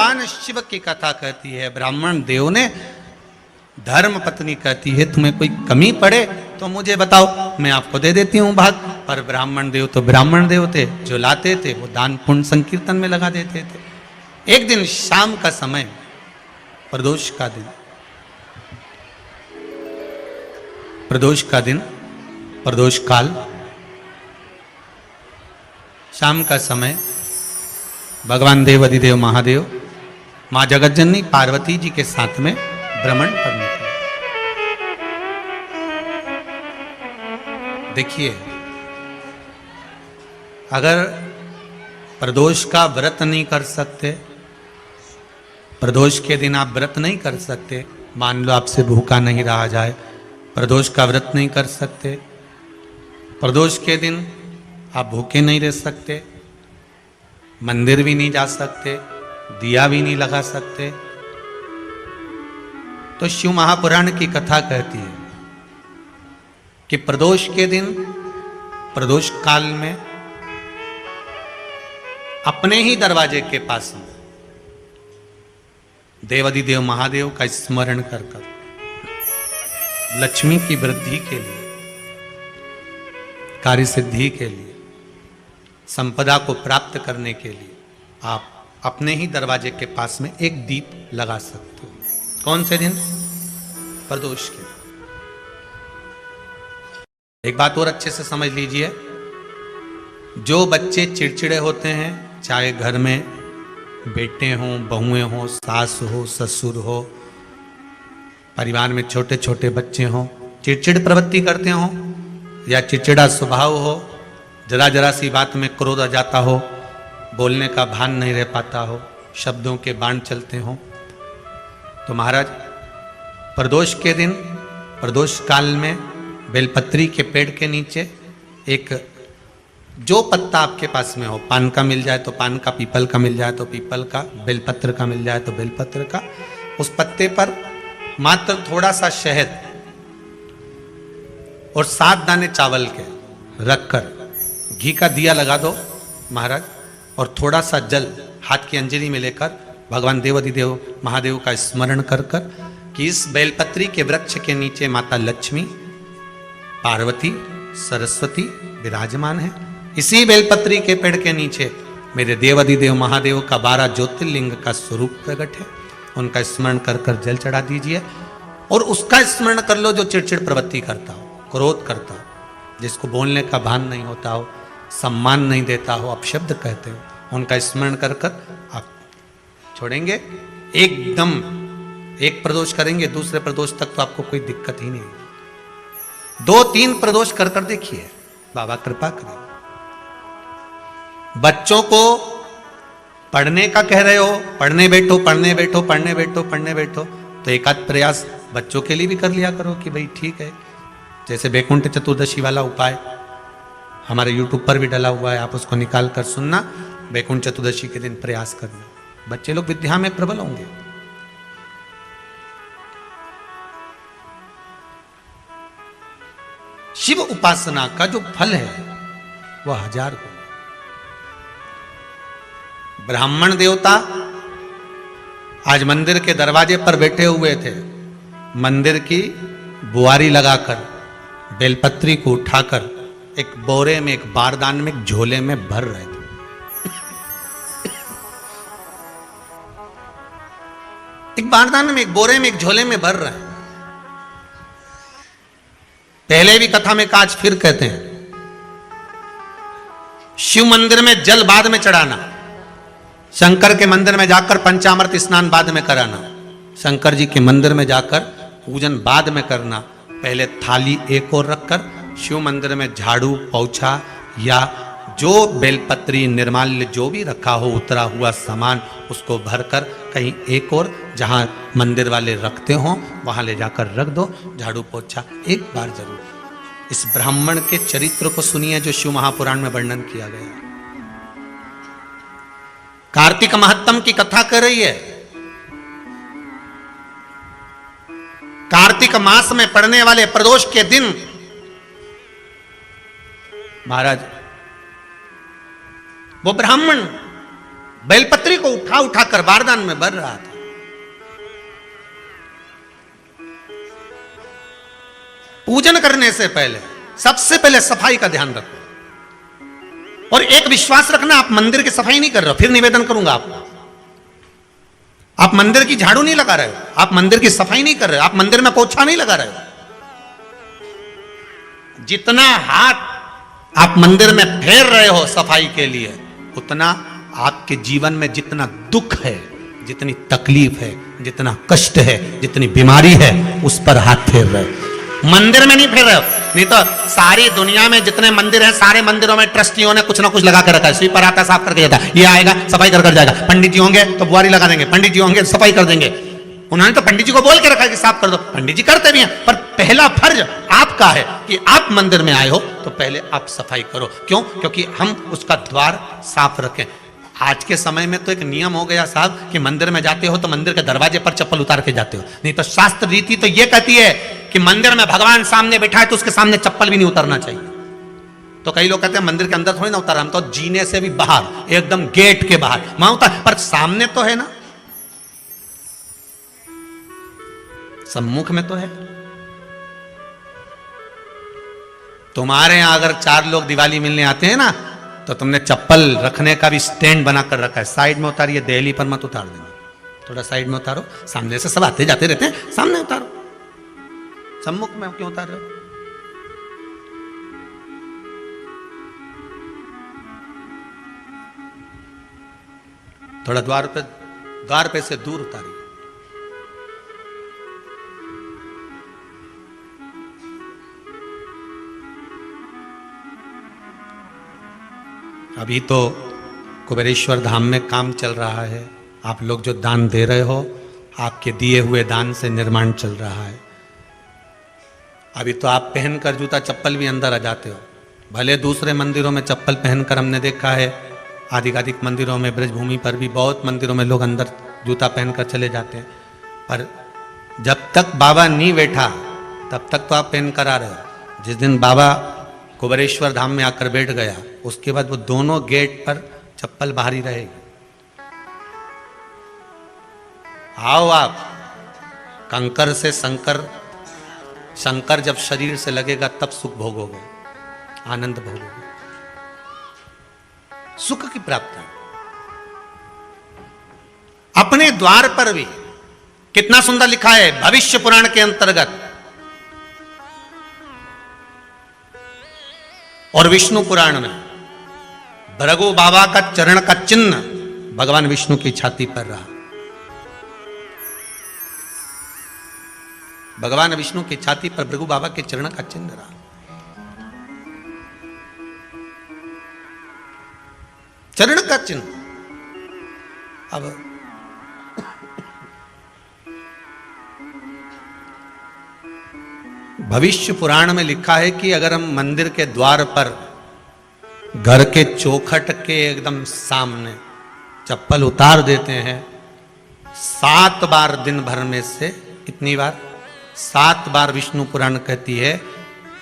भगवान शिव की कथा कहती है, ब्राह्मण देव ने धर्म पत्नी कहती है तुम्हें कोई कमी पड़े तो मुझे बताओ, मैं आपको दे देती हूँ भाग। पर ब्राह्मण देव तो ब्राह्मण देव थे, जो लाते थे वो दान पुण्य संकीर्तन में लगा देते थे। एक दिन शाम का समय, प्रदोष का दिन, प्रदोष का दिन, प्रदोष काल, शाम का समय, भगवान देव अधिदेव महादेव मां जगतजननी पार्वती जी के साथ में भ्रमण पर निकले। देखिए, अगर प्रदोष का व्रत नहीं कर सकते, प्रदोष के दिन आप व्रत नहीं कर सकते, मान लो आपसे भूखा नहीं रहा जाए, प्रदोष का व्रत नहीं कर सकते, प्रदोष के दिन आप भूखे नहीं रह सकते, मंदिर भी नहीं जा सकते, दिया भी नहीं लगा सकते, तो शिव महापुराण की कथा कहती है कि प्रदोष के दिन, प्रदोष काल में अपने ही दरवाजे के पास में देवाधिदेव महादेव का स्मरण कर कर लक्ष्मी की वृद्धि के लिए, कार्य सिद्धि के लिए, संपदा को प्राप्त करने के लिए आप अपने ही दरवाजे के पास में एक दीप लगा सकते हो। कौन से दिन? प्रदोष के। एक बात और अच्छे से समझ लीजिए, जो बच्चे चिड़चिड़े होते हैं, चाहे घर में बेटे हों, बहुएं हों, सास हो, ससुर हो, परिवार में छोटे छोटे बच्चे हों, चिड़चिड़ प्रवृत्ति करते हों या चिड़चिड़ा स्वभाव हो, जरा जरा सी बात में क्रोध आ जाता हो, बोलने का भान नहीं रह पाता हो, शब्दों के बाण चलते हों, तो महाराज प्रदोष के दिन, प्रदोष काल में बेलपत्री के पेड़ के नीचे एक, जो पत्ता आपके पास में हो, पान का मिल जाए तो पान का, पीपल का मिल जाए तो पीपल का, बेलपत्र का मिल जाए तो बेलपत्र का, उस पत्ते पर मात्र थोड़ा सा शहद और 7 दाने चावल के रखकर घी का दिया लगा दो महाराज, और थोड़ा सा जल हाथ की अंजलि में लेकर भगवान देवाधिदेव महादेव का स्मरण कर कर कि इस बेलपत्री के वृक्ष के नीचे माता लक्ष्मी, पार्वती, सरस्वती विराजमान है, इसी बेलपत्री के पेड़ के नीचे मेरे देवाधिदेव महादेव का 12 ज्योतिर्लिंग का स्वरूप प्रकट है, उनका स्मरण कर कर जल चढ़ा दीजिए। और उसका स्मरण कर लो जो चिड़चिड़ प्रवृत्ति करता हो, क्रोध करता हो, जिसको बोलने का भान नहीं होता हो, सम्मान नहीं देता हो, अपशब्द कहते हो, उनका स्मरण कर कर आप छोड़ेंगे। एकदम एक प्रदोष करेंगे, दूसरे प्रदोष तक तो आपको कोई दिक्कत ही नहीं। 2-3 प्रदोष कर कर देखिए, बाबा कृपा करें। बच्चों को पढ़ने का कह रहे हो, पढ़ने बैठो, पढ़ने बैठो, पढ़ने बैठो, पढ़ने बैठो, तो एक आध प्रयास बच्चों के लिए भी कर लिया करो कि भाई ठीक है। जैसे बैकुंठ चतुर्दशी वाला उपाय हमारे YouTube पर भी डला हुआ है, आप उसको निकाल कर सुनना, बैकुंठ चतुर्दशी के दिन प्रयास करना, बच्चे लोग विद्या में प्रबल होंगे। शिव उपासना का जो फल है वह 1000 गुना। ब्राह्मण देवता आज मंदिर के दरवाजे पर बैठे हुए थे, मंदिर की बुआरी लगाकर बेलपत्री को उठाकर एक बोरे में, एक बारदान में, एक झोले में भर रहे थे। एक बारदान में, एक बोरे में, एक झोले में भर रहे हैं। पहले भी कथा में काज, फिर कहते हैं, शिव मंदिर में जल बाद में चढ़ाना, शंकर के मंदिर में जाकर पंचामृत स्नान बाद में कराना, शंकर जी के मंदिर में जाकर पूजन बाद में करना, पहले थाली एक और रखकर शिव मंदिर में झाड़ू, पोछा या जो बेलपत्री, निर्माल्य जो भी रखा हो, उतरा हुआ सामान, उसको भरकर कहीं एक और जहां मंदिर वाले रखते हो वहां ले जाकर रख दो, झाड़ू पोछा एक बार जरूर। इस ब्राह्मण के चरित्र को सुनिए जो शिव महापुराण में वर्णन किया गया। कार्तिक महत्तम की कथा कर रही है। कार्तिक मास में पड़ने वाले प्रदोष के दिन महाराज वो ब्राह्मण बेलपत्री को उठा उठा कर बारदान में भर रहा था। पूजन करने से पहले सबसे पहले सफाई का ध्यान रखो, और एक विश्वास रखना, आप मंदिर की सफाई नहीं कर रहे हो, फिर निवेदन करूंगा आपको, आप मंदिर की झाड़ू नहीं लगा रहे हो, आप मंदिर की सफाई नहीं कर रहे हो, आप मंदिर में पोछा नहीं लगा रहे हो। जितना हाथ आप मंदिर में फेर रहे हो सफाई के लिए, उतना आपके जीवन में जितना दुख है, जितनी तकलीफ है, जितना कष्ट है, जितनी बीमारी है, उस पर हाथ फेर रहे हो, मंदिर में नहीं फेर रहे हो। नहीं तो सारी दुनिया में जितने मंदिर हैं, सारे मंदिरों में ट्रस्टियों ने कुछ ना कुछ लगा कर रखा है। स्वीपर आता है, साफ करके जाता है, ये आएगा सफाई कर जाएगा, पंडित जी होंगे तो बुआरी लगा देंगे, पंडित जी होंगे सफाई कर देंगे। उन्होंने तो पंडित जी को बोल के रखा है कि साफ कर दो, पंडित जी करते भी हैं, पर पहला फर्ज आपका है कि आप मंदिर में आए हो तो पहले आप सफाई करो। क्यों? क्योंकि हम उसका द्वार साफ रखें। आज के समय में तो एक नियम हो गया साहब कि मंदिर में जाते हो तो मंदिर के दरवाजे पर चप्पल उतार के जाते हो, नहीं तो शास्त्र रीति तो यह कहती है कि मंदिर में भगवान सामने बैठा है तो उसके सामने चप्पल भी नहीं उतारना चाहिए। तो कई लोग कहते हैं मंदिर के अंदर थोड़ी ना उतारा, हम तो जीने से भी बाहर, एकदम गेट के बाहर वहां उतार, पर सामने तो है ना, सम्मुख में तो है। तुम्हारे यहां अगर 4 लोग दिवाली मिलने आते हैं ना, तो तुमने चप्पल रखने का भी स्टैंड बनाकर रखा है, साइड में उतारिए, दिल्ली पर मत उतार देना, थोड़ा साइड में उतारो, सामने से सब आते जाते रहते हैं, सामने उतारो, सम्मुख में क्यों उतार रहे हो? थोड़ा द्वार पे से दूर उतारिए। अभी तो कुबेरेश्वर धाम में काम चल रहा है, आप लोग जो दान दे रहे हो, आपके दिए हुए दान से निर्माण चल रहा है। अभी तो आप पहनकर जूता चप्पल भी अंदर आ जाते हो, भले दूसरे मंदिरों में चप्पल पहनकर हमने देखा है, आधिकाधिक मंदिरों में, ब्रजभूमि पर भी बहुत मंदिरों में लोग अंदर जूता पहनकर चले जाते हैं, पर जब तक बाबा नहीं बैठा तब तक तो आप पहन कर आ रहे हो। जिस दिन बाबा कुबेरेश्वर धाम में आकर बैठ गया, उसके बाद वो दोनों गेट पर चप्पल बाहर ही रहेगी। आओ आप, कंकर से शंकर जब शरीर से लगेगा तब सुख भोगोगे, आनंद भोगोगे, सुख की प्राप्ति। अपने द्वार पर भी कितना सुंदर लिखा है भविष्य पुराण के अंतर्गत, और विष्णु पुराण में भृगु बाबा का चरण का चिन्ह भगवान विष्णु की छाती पर रहा। भगवान विष्णु की छाती पर भृगु बाबा के चरण का चिन्ह रहा। चरण का चिन्ह। अब भविष्य पुराण में लिखा है कि अगर हम मंदिर के द्वार पर घर के चौखट के एकदम सामने चप्पल उतार देते हैं, 7 बार दिन भर में से, कितनी बार? 7 बार विष्णु पुराण कहती है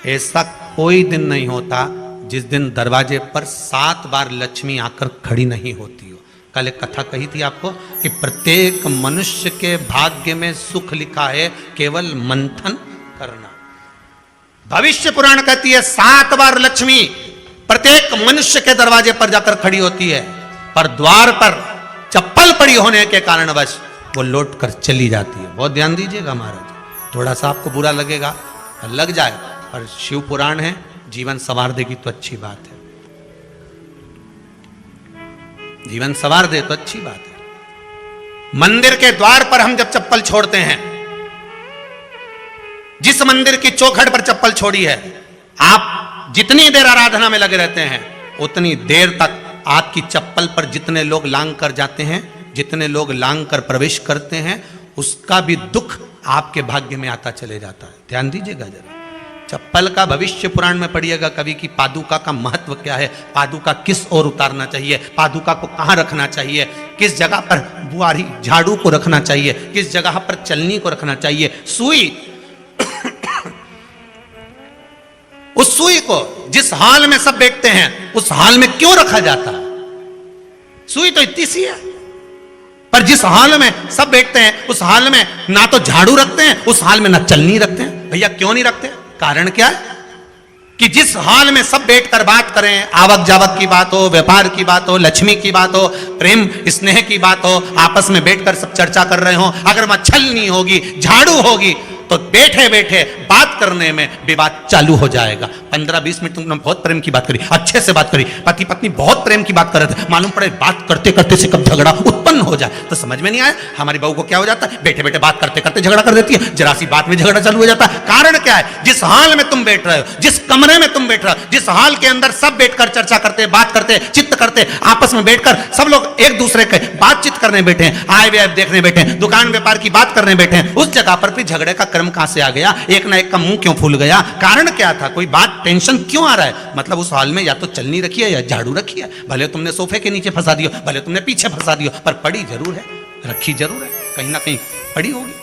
ऐसा कोई दिन नहीं होता जिस दिन दरवाजे पर 7 बार लक्ष्मी आकर खड़ी नहीं होती हो। कल एक कथा कही थी आपको कि प्रत्येक मनुष्य के भाग्य में सुख लिखा है, केवल मंथन करना। भविष्य पुराण कहती है 7 बार लक्ष्मी प्रत्येक मनुष्य के दरवाजे पर जाकर खड़ी होती है, पर द्वार पर चप्पल पड़ी होने के कारणवश वो लौट कर चली जाती है। बहुत ध्यान दीजिएगा महाराज, थोड़ा सा आपको बुरा लगेगा, लग जाए, पर शिव पुराण है, जीवन संवार देगी तो अच्छी बात है, जीवन संवार दे तो अच्छी बात है। मंदिर के द्वार पर हम जब चप्पल छोड़ते हैं, जिस मंदिर की चौखट पर चप्पल छोड़ी है, आप जितनी देर आराधना में लगे रहते हैं उतनी देर तक आपकी चप्पल पर जितने लोग लांग कर जाते हैं, जितने लोग लांग कर प्रवेश करते हैं, उसका भी दुख आपके भाग्य में आता चले जाता है। ध्यान दीजिएगा जरा, चप्पल का भविष्य पुराण में पढ़िएगा कभी कि पादुका का महत्व क्या है, पादुका किस ओर उतारना चाहिए, पादुका को कहाँ रखना चाहिए, किस जगह पर बुआरी झाड़ू को रखना चाहिए, किस जगह पर चलनी को रखना चाहिए, सुई उस सुई को जिस हाल में सब बैठते हैं उस हाल में क्यों रखा जाता है, सुई तो इतनी सी है, पर जिस हाल में सब बैठते हैं उस हाल में ना तो झाड़ू रखते हैं, उस हाल में ना चलनी रखते हैं। भैया क्यों नहीं रखते? कारण क्या है कि जिस हाल में सब बैठकर बात करें, आवक जावक की बात हो, व्यापार की बात हो, लक्ष्मी की बात हो, प्रेम स्नेह की बात हो, आपस में बैठकर सब चर्चा कर रहे हो, अगर वहां छलनी होगी, झाड़ू होगी, तो बैठे बैठे बात करने में विवाद चालू हो जाएगा। 15-20 मिनट तुमने बहुत प्रेम की बात करी, अच्छे से बात करी, पति पत्नी बहुत प्रेम की बात कर रहे थे, मालूम पड़े बात करते करते से कब झगड़ा उत्पन्न हो जाए तो समझ में नहीं आया। हमारी बहू को क्या हो जाता है, बैठे बैठे बात करते करते झगड़ा कर देती है, जरा सी बात में झगड़ा चालू हो जाता है। कारण क्या है? जिस हाल में तुम बैठ रहे हो, जिस कमरे में तुम बैठ रहे हो, जिस हाल के अंदर सब बैठकर चर्चा करते, बात करते, चित्त करते, आपस में बैठकर सब लोग एक दूसरे के बातचीत करने बैठे हैं, आय व्यय देखने बैठे हैं, दुकान व्यापार की बात करने बैठे हैं, उस जगह पर भी झगड़े का क्रम कहां से आ गया? एक ना एक का मुंह क्यों फूल गया? कारण क्या था? कोई बात टेंशन क्यों आ रहा है? मतलब उस हाल में या तो चलनी रखी है या झाड़ू रखी है, भले तुमने सोफे के नीचे फंसा दियो, भले तुमने पीछे फंसा दियो, पर पड़ी जरूर है, रखी जरूर है, कहीं ना कहीं पड़ी होगी।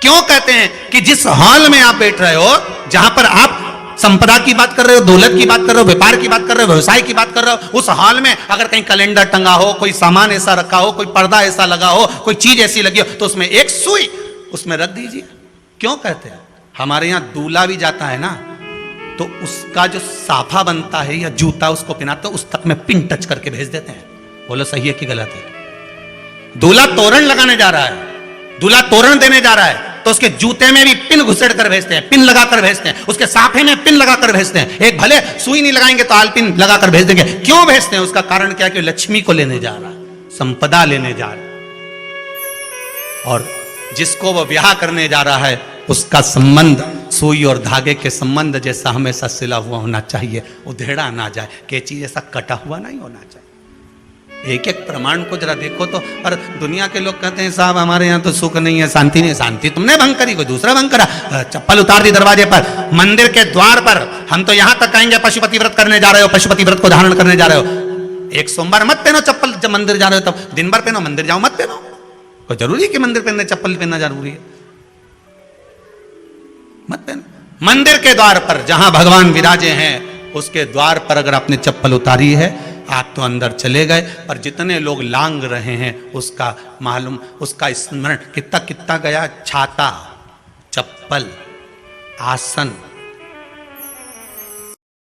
क्यों कहते हैं कि जिस हाल में आप बैठ रहे हो, जहां पर आप संपदा की बात कर रहे हो, दौलत की बात कर रहे हो, व्यापार की बात कर रहे हो, व्यवसाय की बात कर रहे हो, उस हाल में अगर कहीं कैलेंडर टंगा हो, कोई सामान ऐसा रखा हो, कोई पर्दा ऐसा लगा हो, कोई चीज ऐसी लगी हो, तो उसमें एक सुई उसमें रख दीजिए। क्यों कहते हैं? हमारे यहां दूल्हा भी जाता है ना, तो उसका जो साफा बनता है या जूता उसको पहनाते उस तक में पिन टच करके भेज देते हैं। बोलो सही है कि गलत है? दूल्हा तोरण लगाने जा रहा है, दूल्हा तोरण देने जा रहा है, तो उसके जूते में भी पिन घुसेड़ कर भेजते हैं, पिन लगाकर भेजते हैं, उसके साफे में पिन लगाकर भेजते हैं। एक भले सुई नहीं लगाएंगे तो आल पिन लगाकर भेज देंगे। क्यों भेजते हैं? उसका कारण क्या है कि लक्ष्मी को लेने जा रहा है, संपदा लेने जा रहा है, और जिसको वो ब्याह करने जा रहा है उसका संबंध सुई और धागे के संबंध जैसा हमेशा सिला हुआ होना चाहिए, उधेड़ा ना जाए, कैची जैसा कटा हुआ नहीं होना चाहिए। एक एक प्रमाण को जरा देखो तो। और दुनिया के लोग कहते हैं साहब हमारे यहाँ तो सुख नहीं है, शांति नहीं। शांति तुमने भंग करी, कोई दूसरा भंग करा। चप्पल उतार दी दरवाजे पर, मंदिर के द्वार पर। हम तो यहां तक कहेंगे पशुपति व्रत करने जा रहे हो, पशुपति व्रत को धारण करने जा रहे हो, एक सोमवार मत पहनो चप्पल, जब मंदिर जा रहे हो तब दिन भर पहनो, मंदिर जाओ मत पहनो। कोई जरूरी है कि मंदिर पहनने चप्पल पहनना जरूरी है? मत पहनो। मंदिर के द्वार पर जहां भगवान विराजे हैं उसके द्वार पर अगर आपने चप्पल उतारी है, आप तो अंदर चले गए, पर जितने लोग लांग रहे हैं उसका मालूम, उसका स्मरण कितना कितना गया। छाता, चप्पल, आसन,